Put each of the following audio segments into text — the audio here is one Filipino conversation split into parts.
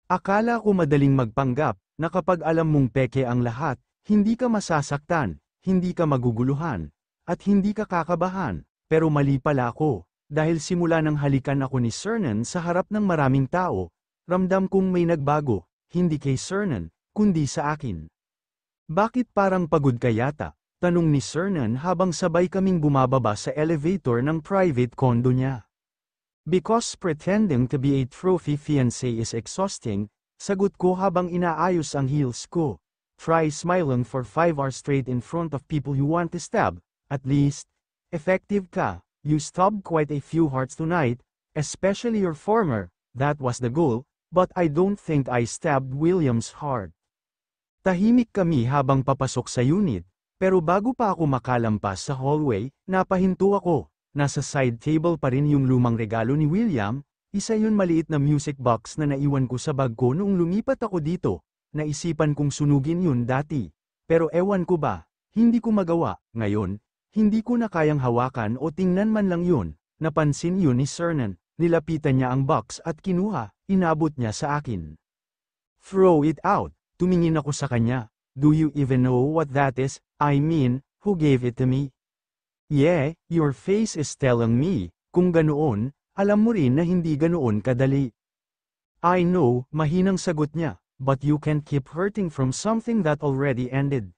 Akala ko madaling magpanggap, na kapag alam mong peke ang lahat, hindi ka masasaktan, hindi ka maguguluhan, at hindi ka kakabahan, pero mali pala ako, dahil simula nang halikan ako ni Cernan sa harap ng maraming tao, ramdam kong may nagbago, hindi kay Cernan, kundi sa akin. Bakit parang pagod ka yata? Tanong ni Cernan habang sabay kaming bumababa sa elevator ng private condo niya. Because pretending to be a trophy fiancé is exhausting, sagot ko habang inaayos ang heels ko. Try smiling for 5 hours straight in front of people you want to stab, at least. Effective ka, you stabbed quite a few hearts tonight, especially your former, that was the goal, but I don't think I stabbed William's heart. Tahimik kami habang papasok sa unit, pero bago pa ako makalampas sa hallway, napahinto ako. Nasa side table pa rin yung lumang regalo ni William, isa yun maliit na music box na naiwan ko sa bag ko noong lumipat ako dito, naisipan kong sunugin yun dati. Pero ewan ko ba, hindi ko magawa, ngayon, hindi ko na kayang hawakan o tingnan man lang yun, napansin yun ni Cernan, nilapitan niya ang box at kinuha, inabot niya sa akin. Throw it out, tumingin ako sa kanya, do you even know what that is, I mean, who gave it to me? Yeah, your face is telling me, kung ganoon, alam mo rin na hindi ganoon kadali. I know, mahinang sagot niya, but you can't keep hurting from something that already ended.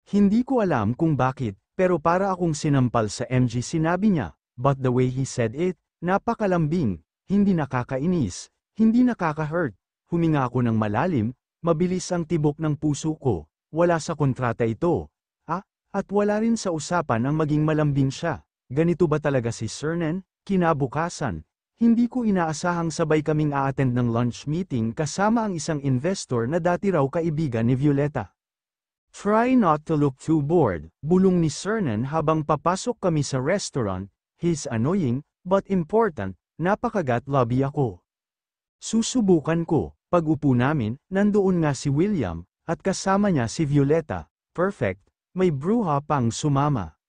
Hindi ko alam kung bakit, pero para akong sinampal sa MG sinabi niya, but the way he said it, napakalambing, hindi nakakainis, hindi nakaka-hurt. Huminga ako ng malalim, mabilis ang tibok ng puso ko, wala sa kontrata ito. At wala rin sa usapan ang maging malambing siya. Ganito ba talaga si Cernan? Kinabukasan, hindi ko inaasahang sabay kaming a-attend ng lunch meeting kasama ang isang investor na dati raw kaibigan ni Violeta. Try not to look too bored, bulong ni Cernan habang papasok kami sa restaurant. He's annoying, but important, napakagat lobby ako. Susubukan ko, pag-upo namin, nandoon nga si William, at kasama niya si Violeta, perfect. May bruha pang sumama.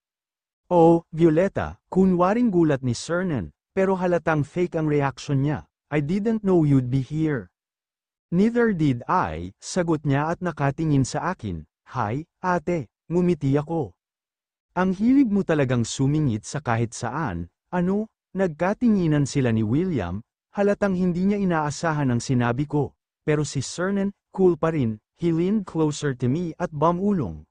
Oh, Violeta, kunwaring gulat ni Cernan, pero halatang fake ang reaction niya. I didn't know you'd be here. Neither did I, sagot niya at nakatingin sa akin. Hi, ate, ngumiti ako. Ang hilig mo talagang sumingit sa kahit saan, ano, nagkatinginan sila ni William, halatang hindi niya inaasahan ang sinabi ko, pero si Cernan, cool pa rin, he leaned closer to me at bumulong.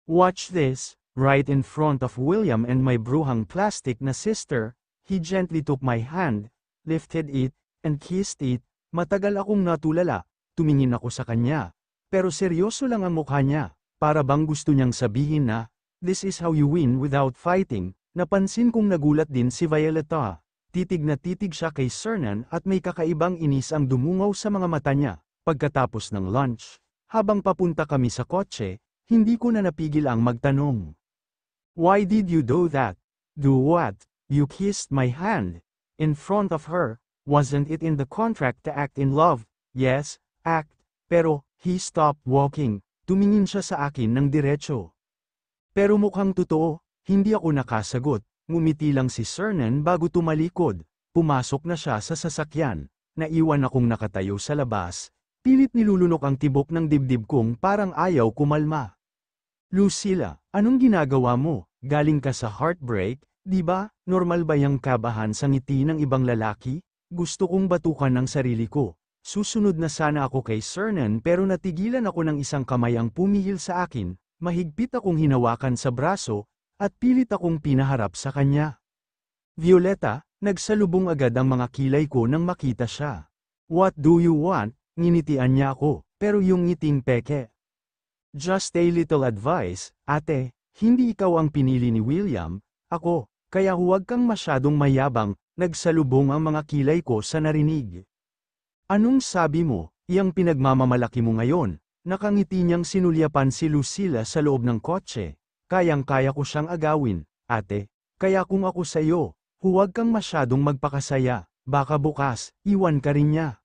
Watch this, right in front of William and my bruhang plastic na sister, he gently took my hand, lifted it, and kissed it. Matagal akong natulala, tumingin ako sa kanya. Pero seryoso lang ang mukha niya, para bang gusto niyang sabihin na, this is how you win without fighting. Napansin kong nagulat din si Violeta. Titig na titig siya kay Cernan at may kakaibang inis ang dumungaw sa mga mata niya. Pagkatapos ng lunch, habang papunta kami sa kotse, hindi ko na napigil ang magtanong. Why did you do that? Do what? You kissed my hand. In front of her, wasn't it in the contract to act in love? Yes, act. Pero, he stopped walking. Tumingin siya sa akin ng diretso. Pero mukhang totoo, hindi ako nakasagot. Ngumiti lang si Cernan bago tumalikod. Pumasok na siya sa sasakyan. Naiwan akong nakatayo sa labas. Pilit nilulunok ang tibok ng dibdib kong parang ayaw kumalma. Lucilla, anong ginagawa mo? Galing ka sa heartbreak, di ba? Normal ba yung kabahan sa ngiti ng ibang lalaki? Gusto kong batukan ng sarili ko. Susunod na sana ako kay Cernan pero natigilan ako ng isang kamay ang pumihil sa akin, mahigpit akong hinawakan sa braso, at pilit akong pinaharap sa kanya. Violeta, nagsalubong agad ang mga kilay ko nang makita siya. What do you want? Nginitian niya ako, pero yung ngiting peke. Just a little advice, ate, hindi ikaw ang pinili ni William, ako, kaya huwag kang masyadong mayabang, nagsalubong ang mga kilay ko sa narinig. Anong sabi mo, iyang pinagmamamalaki mo ngayon? Nakangiti niyang sinulyapan si Lucilla sa loob ng kotse. Kayang-kaya ko siyang agawin, ate, kaya kung ako sa'yo, huwag kang masyadong magpakasaya, baka bukas, iwan ka rin niya.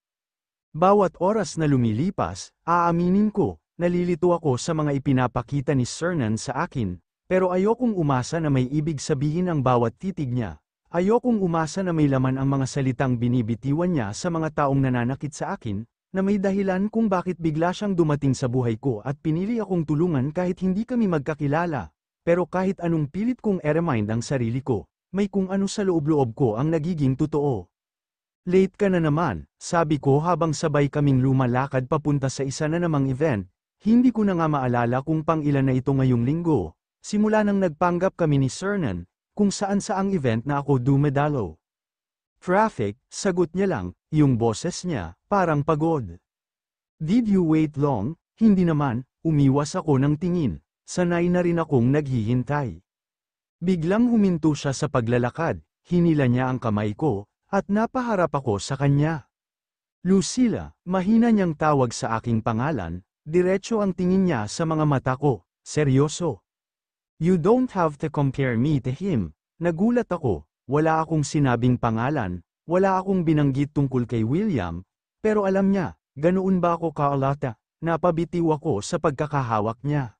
Bawat oras na lumilipas, aaminin ko, nalilito ako sa mga ipinapakita ni Cernan sa akin, pero ayokong umasa na may ibig sabihin ang bawat titig niya. Ayokong umasa na may laman ang mga salitang binibitiwan niya sa mga taong nananakit sa akin, na may dahilan kung bakit bigla siyang dumating sa buhay ko at pinili akong tulungan kahit hindi kami magkakilala. Pero kahit anong pilit kong i-remind ang sarili ko, may kung ano sa loob-loob ko ang nagiging totoo. Late ka na naman, sabi ko habang sabay kaming lumalakad papunta sa isa na namang event. Hindi ko na nga maalala kung pang ilan na ito ngayong linggo, simula nang nagpanggap kami ni Cernan, kung saan saang event na ako dumedalo. Traffic, sagot niya lang, yung boses niya, parang pagod. Did you wait long? Hindi naman, umiwas ako ng tingin, sanay na rin akong naghihintay. Biglang huminto siya sa paglalakad, hinila niya ang kamay ko, at napaharap ako sa kanya. Lucilla, mahina niyang tawag sa aking pangalan, diretso ang tingin niya sa mga mata ko, seryoso. You don't have to compare me to him. Nagulat ako, wala akong sinabing pangalan, wala akong binanggit tungkol kay William, pero alam niya, ganoon ba ako kaalata, napabitiw ako sa pagkakahawak niya.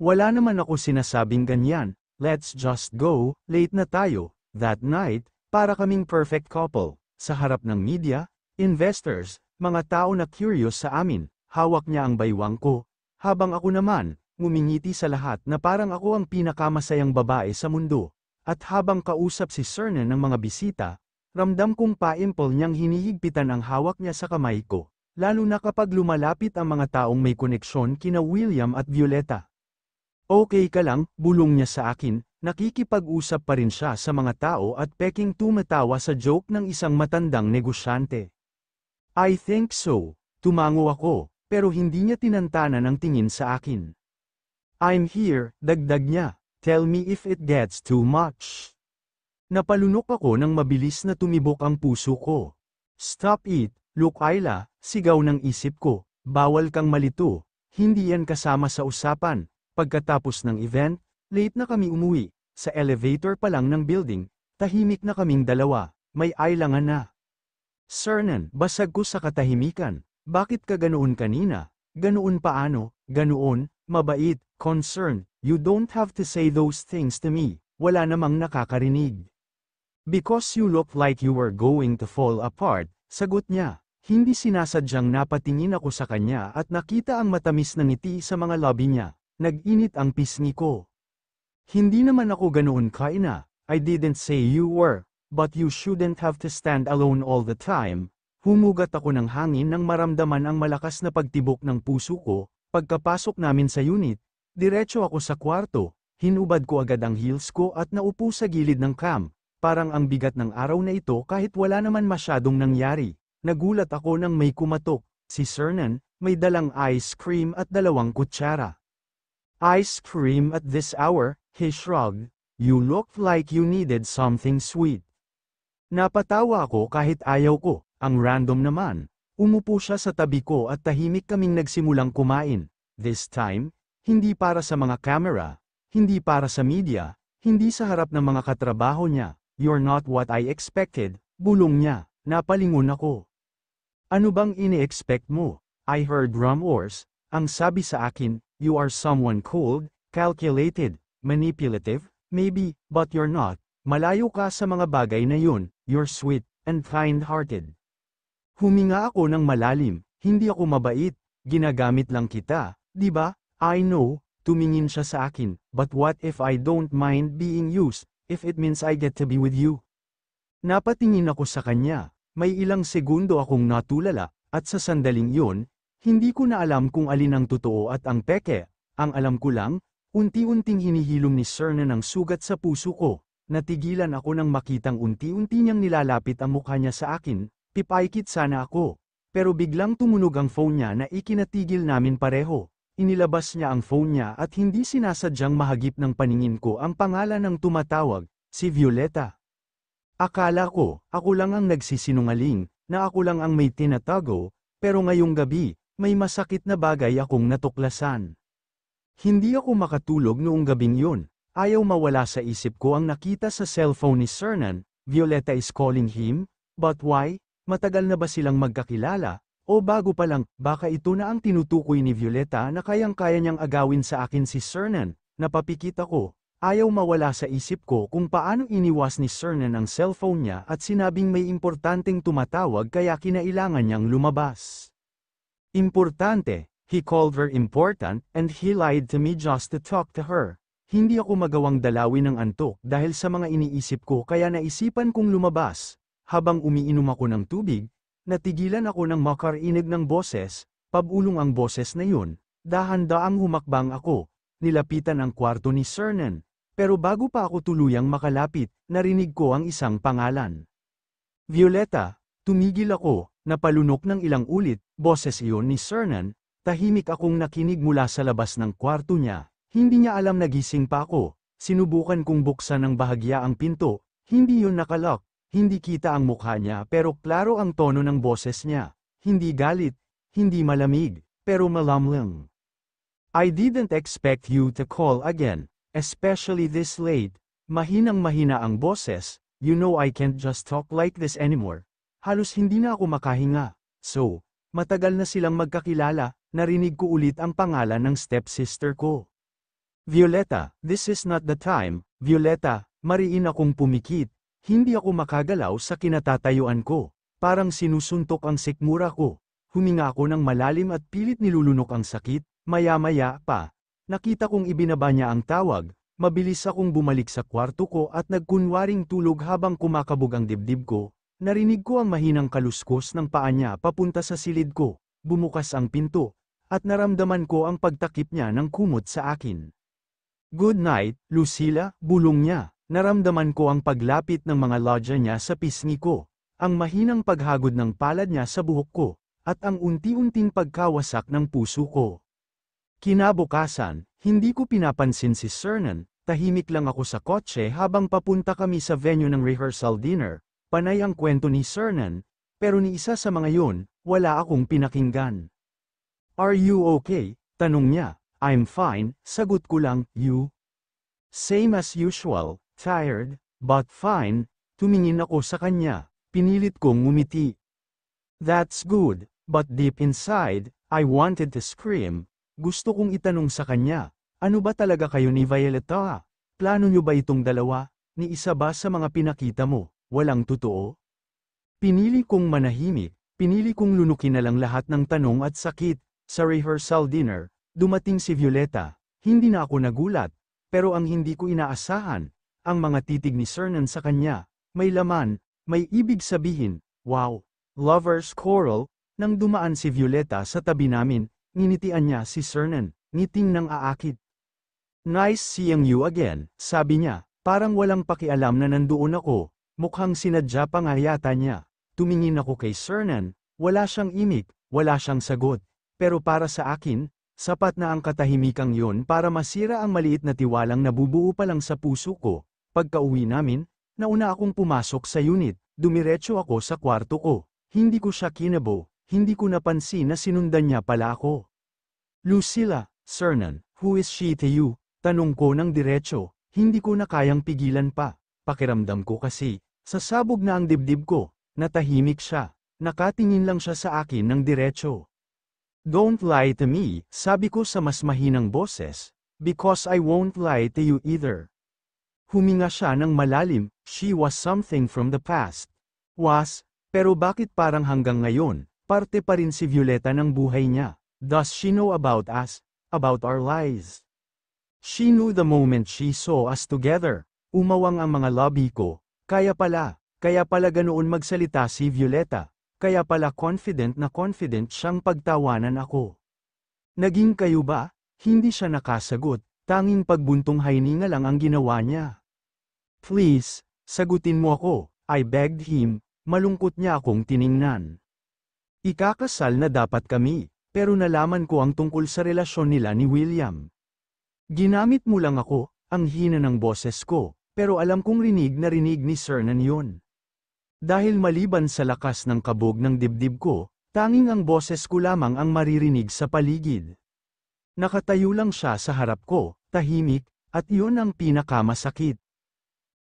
Wala naman ako sinasabing ganyan, let's just go, late na tayo. That night, para kaming perfect couple, sa harap ng media, investors, mga tao na curious sa amin. Hawak niya ang baywang ko, habang ako naman, ngumingiti sa lahat na parang ako ang pinakamasayang babae sa mundo. At habang kausap si Cernan ng mga bisita, ramdam kong pa-impol niyang hinihigpitan ang hawak niya sa kamay ko, lalo na kapag lumalapit ang mga taong may koneksyon kina William at Violeta. Okay ka lang, bulong niya sa akin, nakikipag-usap pa rin siya sa mga tao at peking tumatawa sa joke ng isang matandang negosyante. I think so, tumango ako. Pero hindi niya tinantanan ang tingin sa akin. I'm here, dagdag niya, tell me if it gets too much. Napalunok ako nang mabilis na tumibok ang puso ko. Stop it, look Ayla, sigaw ng isip ko, bawal kang malito, hindi yan kasama sa usapan. Pagkatapos ng event, late na kami umuwi, sa elevator pa lang ng building, tahimik na kaming dalawa, may Ayla nga na. Cernan, basag ko sa katahimikan. Bakit ka ganoon kanina? Ganoon paano? Ganoon, mabait, concerned, you don't have to say those things to me, wala namang nakakarinig. Because you look like you were going to fall apart, sagot niya. Hindi sinasadyang napatingin ako sa kanya at nakita ang matamis na ngiti sa mga labi niya, nag-init ang pisngi ko. Hindi naman ako ganoon kaina, I didn't say you were, but you shouldn't have to stand alone all the time. Humugat ako ng hangin nang maramdaman ang malakas na pagtibok ng puso ko. Pagkapasok namin sa unit, diretso ako sa kwarto, hinubad ko agad ang heels ko at naupo sa gilid ng cam. Parang ang bigat ng araw na ito kahit wala naman masyadong nangyari. Nagulat ako nang may kumatok, si Cernan, may dalang ice cream at 2 kutsara. Ice cream at this hour, he shrugged, you looked like you needed something sweet. Napatawa ako kahit ayaw ko. Ang random naman, umupo siya sa tabi ko at tahimik kaming nagsimulang kumain. This time, hindi para sa mga camera, hindi para sa media, hindi sa harap ng mga katrabaho niya. You're not what I expected, bulong niya, napalingon ako. Ano bang ini-expect mo? I heard rumors, ang sabi sa akin, you are someone cold, calculated, manipulative, maybe, but you're not. Malayo ka sa mga bagay na yun, you're sweet, and kind-hearted. Huminga ako ng malalim, hindi ako mabait, ginagamit lang kita, di ba? I know, tumingin siya sa akin, but what if I don't mind being used, if it means I get to be with you? Napatingin ako sa kanya, may ilang segundo akong natulala, at sa sandaling yun, hindi ko na alam kung alin ang totoo at ang peke, ang alam ko lang, unti-unting hinihilom ni Cernan ang sugat sa puso ko, natigilan ako nang makitang unti-unti niyang nilalapit ang mukha niya sa akin. Pipaikit sana ako, pero biglang tumunog ang phone niya na ikinatigil namin pareho. Inilabas niya ang phone niya at hindi sinasadyang mahagip ng paningin ko ang pangalan ng tumatawag, si Violeta. Akala ko, ako lang ang nagsisinungaling, na ako lang ang may tinatago, pero ngayong gabi, may masakit na bagay akong natuklasan. Hindi ako makatulog noong gabing yun, ayaw mawala sa isip ko ang nakita sa cellphone ni Cernan, Violeta is calling him, but why? Matagal na ba silang magkakilala, o bago pa lang, baka ito na ang tinutukoy ni Violeta na kayang-kaya niyang agawin sa akin si Cernan, napapikit ako, ayaw mawala sa isip ko kung paano iniwas ni Cernan ang cellphone niya at sinabing may importanteng tumatawag kaya kinailangan niyang lumabas. Importante, he called her important, and he lied to me just to talk to her. Hindi ako magawang dalawin ng antok dahil sa mga iniisip ko kaya naisipan kong lumabas. Habang umiinom ako ng tubig, natigilan ako ng makarinig ng boses, pabulong ang boses na yun, dahan-daang humakbang ako, nilapitan ang kwarto ni Cernan. Pero bago pa ako tuluyang makalapit, narinig ko ang isang pangalan. Violeta, tumigil ako, napalunok ng ilang ulit, boses iyon ni Cernan, tahimik akong nakinig mula sa labas ng kwarto niya. Hindi niya alam na gising pa ako, sinubukan kong buksan ng bahagya ang pinto, hindi yun nakalock, hindi kita ang mukha niya pero klaro ang tono ng boses niya, hindi galit, hindi malamig, pero malamlang. I didn't expect you to call again, especially this late, mahinang-mahina ang boses, you know I can't just talk like this anymore, halos hindi na ako makahinga, so, matagal na silang magkakilala, narinig ko ulit ang pangalan ng stepsister ko. Violeta, this is not the time, Violeta, mariin akong pumikit, hindi ako makagalaw sa kinatatayuan ko, parang sinusuntok ang sikmura ko, huminga ako ng malalim at pilit nilulunok ang sakit, maya-maya pa, nakita kong ibinaba niya ang tawag, mabilis akong bumalik sa kwarto ko at nagkunwaring tulog habang kumakabog ang dibdib ko, narinig ko ang mahinang kaluskos ng paa niya papunta sa silid ko, bumukas ang pinto, at naramdaman ko ang pagtakip niya ng kumot sa akin. Good night, Lucilla, bulong niya. Naramdaman ko ang paglapit ng mga lodya niya sa pisngi ko, ang mahinang paghagod ng palad niya sa buhok ko, at ang unti-unting pagkawasak ng puso ko. Kinabukasan, hindi ko pinapansin si Cernan, tahimik lang ako sa kotse habang papunta kami sa venue ng rehearsal dinner, panay ang kwento ni Cernan, pero ni isa sa mga yun, wala akong pinakinggan. Are you okay? Tanong niya. I'm fine, sagot ko lang, you? Same as usual, tired, but fine, tumingin ako sa kanya, pinilit kong ngumiti. That's good, but deep inside, I wanted to scream. Gusto kong itanong sa kanya, ano ba talaga kayo ni Violeta? Plano nyo ba itong dalawa? Ni isa ba sa mga pinakita mo, walang totoo? Pinili kong manahimik, pinili kong lunukin na lang lahat ng tanong at sakit, sa rehearsal dinner. Dumating si Violeta, hindi na ako nagulat, pero ang hindi ko inaasahan, ang mga titig ni Cernan sa kanya, may laman, may ibig sabihin, wow, lover's quarrel, nang dumaan si Violeta sa tabi namin, nginitian niya si Cernan, ngiting ng aakit. Nice seeing you again, sabi niya, parang walang pakialam na nandoon ako, mukhang sinadya pa nga yata niya. Tumingin ako kay Cernan, wala siyang imik, wala siyang sagot, pero para sa akin, sapat na ang katahimikang yon para masira ang maliit na tiwalang nabubuo pa lang sa puso ko. Pagka-uwi namin, nauna akong pumasok sa unit, dumiretso ako sa kwarto ko. Hindi ko siya kinabo, hindi ko napansin na sinundan niya pala ako. Lucilla, Cernan, who is she to you? Tanong ko ng diretso, hindi ko na kayang pigilan pa. Pakiramdam ko kasi, sasabog na ang dibdib ko, natahimik siya, nakatingin lang siya sa akin ng diretso. Don't lie to me, sabi ko sa mas mahinang boses, because I won't lie to you either. Huminga siya ng malalim, she was something from the past. Was, pero bakit parang hanggang ngayon, parte pa rin si Violeta ng buhay niya? Does she know about us, about our lives? She knew the moment she saw us together. Umawang ang mga labi ko, kaya pala ganoon magsalita si Violeta. Kaya pala confident siyang pagtawanan ako. Naging kayo ba? Hindi siya nakasagot, tanging pagbuntong hininga lang ang ginawa niya. Please, sagutin mo ako, I begged him, malungkot niya akong tiningnan. Ikakasal na dapat kami, pero nalaman ko ang tungkol sa relasyon nila ni William. Ginamit mo lang ako, ang hina ng boses ko, pero alam kong rinig na rinig ni Cernan yun. Dahil maliban sa lakas ng kabog ng dibdib ko, tanging ang boses ko lamang ang maririnig sa paligid. Nakatayo lang siya sa harap ko, tahimik, at yun ang pinakamasakit.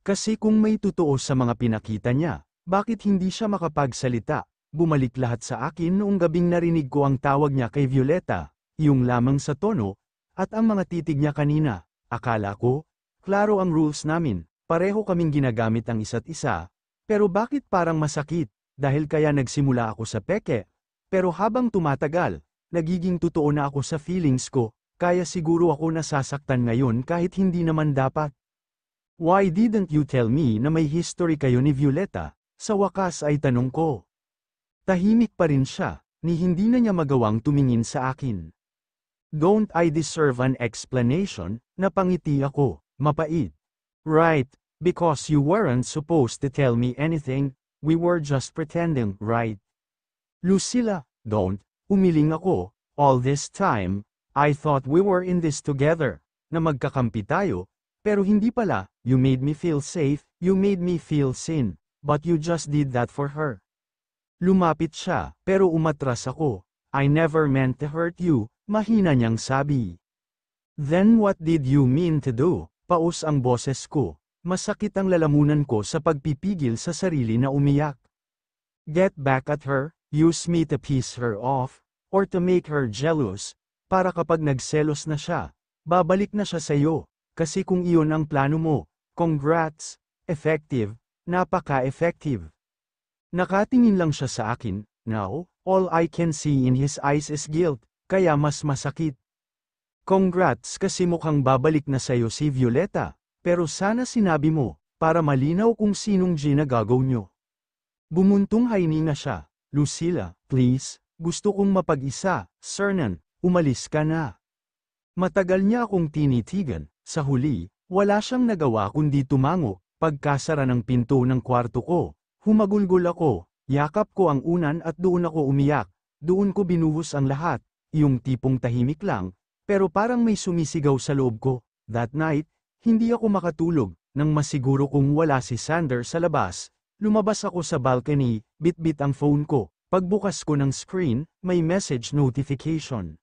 Kasi kung may totoo sa mga pinakita niya, bakit hindi siya makapagsalita? Bumalik lahat sa akin noong gabing narinig ko ang tawag niya kay Violeta, yung lamang sa tono, at ang mga titig niya kanina. Akala ko, klaro ang rules namin, pareho kaming ginagamit ang isa't isa. Pero bakit parang masakit, dahil kaya nagsimula ako sa peke? Pero habang tumatagal, nagiging totoo na ako sa feelings ko, kaya siguro ako nasasaktan ngayon kahit hindi naman dapat. Why didn't you tell me na may history kayo ni Violeta? Sa wakas ay tanong ko. Tahimik pa rin siya, ni hindi na niya magawang tumingin sa akin. Don't I deserve an explanation? Napangiti ako, mapait. Right, because you weren't supposed to tell me anything, we were just pretending, right? Lucilla, don't. Umiling ako, all this time, I thought we were in this together, na magkakampi tayo, pero hindi pala, you made me feel safe, you made me feel seen, but you just did that for her. Lumapit siya, pero umatras ako, I never meant to hurt you, mahina niyang sabi. Then what did you mean to do? Paus ang boses ko, masakit ang lalamunan ko sa pagpipigil sa sarili na umiyak. Get back at her, use me to piss her off, or to make her jealous, para kapag nagselos na siya, babalik na siya sa'yo, kasi kung iyon ang plano mo, congrats, effective, napaka-effective. Nakatingin lang siya sa akin, now, all I can see in his eyes is guilt, kaya mas masakit. Congrats kasi mukhang babalik na sa'yo si Violeta, pero sana sinabi mo, para malinaw kung sinong ginagago nyo. Bumuntong hininga siya, Lucilla, please, gusto kong mapag-isa, Cernan, umalis ka na. Matagal niya akong tinitigan, sa huli, wala siyang nagawa kundi tumango, pagkasara ng pinto ng kwarto ko, humagulgol ako, yakap ko ang unan at doon ako umiyak, doon ko binuhos ang lahat, yung tipong tahimik lang, pero parang may sumisigaw sa loob ko. That night, hindi ako makatulog, nang masiguro kung wala si Sander sa labas, lumabas ako sa balcony, bit-bit ang phone ko. Pagbukas ko ng screen, may message notification.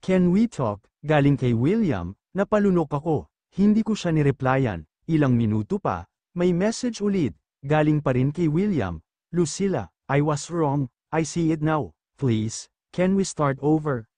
Can we talk? Galing kay William, napalunok ako, hindi ko siya nireplyan, ilang minuto pa, may message ulit, galing pa rin kay William, Lucilla, I was wrong, I see it now, please, can we start over?